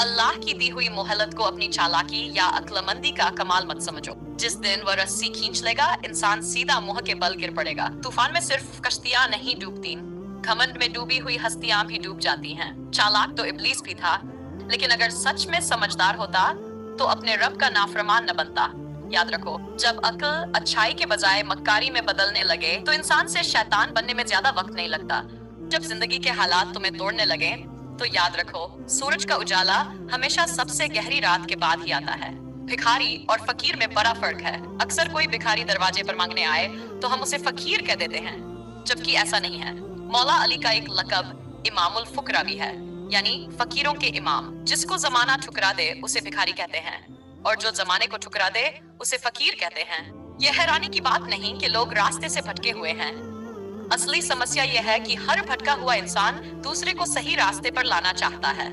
अल्लाह की दी हुई मोहलत को अपनी चालाकी या अक्लमंदी का कमाल मत समझो। जिस दिन वह रस्सी खींच लेगा, इंसान सीधा मुंह के बल गिर पड़ेगा। तूफान में सिर्फ कश्तियां नहीं डूबती, घमंड में डूबी हुई हस्तियां भी डूब जाती हैं। चालाक तो इब्लीस भी था, लेकिन अगर सच में समझदार होता तो अपने रब का नाफरमान न बनता। याद रखो, जब अक्ल अच्छाई के बजाय मक्कारी में बदलने लगे तो इंसान से शैतान बनने में ज्यादा वक्त नहीं लगता। जब जिंदगी के हालात तुम्हें तोड़ने लगे तो याद रखो, सूरज का उजाला हमेशा सबसे गहरी रात के बाद ही आता है। भिखारी और फकीर में बड़ा फर्क है। अक्सर कोई भिखारी दरवाजे पर मांगने आए तो हम उसे फकीर कह देते हैं, जबकि ऐसा नहीं है। मौला अली का एक लकब इमामुल फुकरा भी है, यानी फकीरों के इमाम। जिसको जमाना ठुकरा दे उसे भिखारी कहते हैं, और जो जमाने को ठुकरा दे उसे फकीर कहते हैं। यह हैरानी की बात नहीं कि लोग रास्ते से भटके हुए हैं। असली समस्या यह है कि हर भटका हुआ इंसान दूसरे को सही रास्ते पर लाना चाहता है।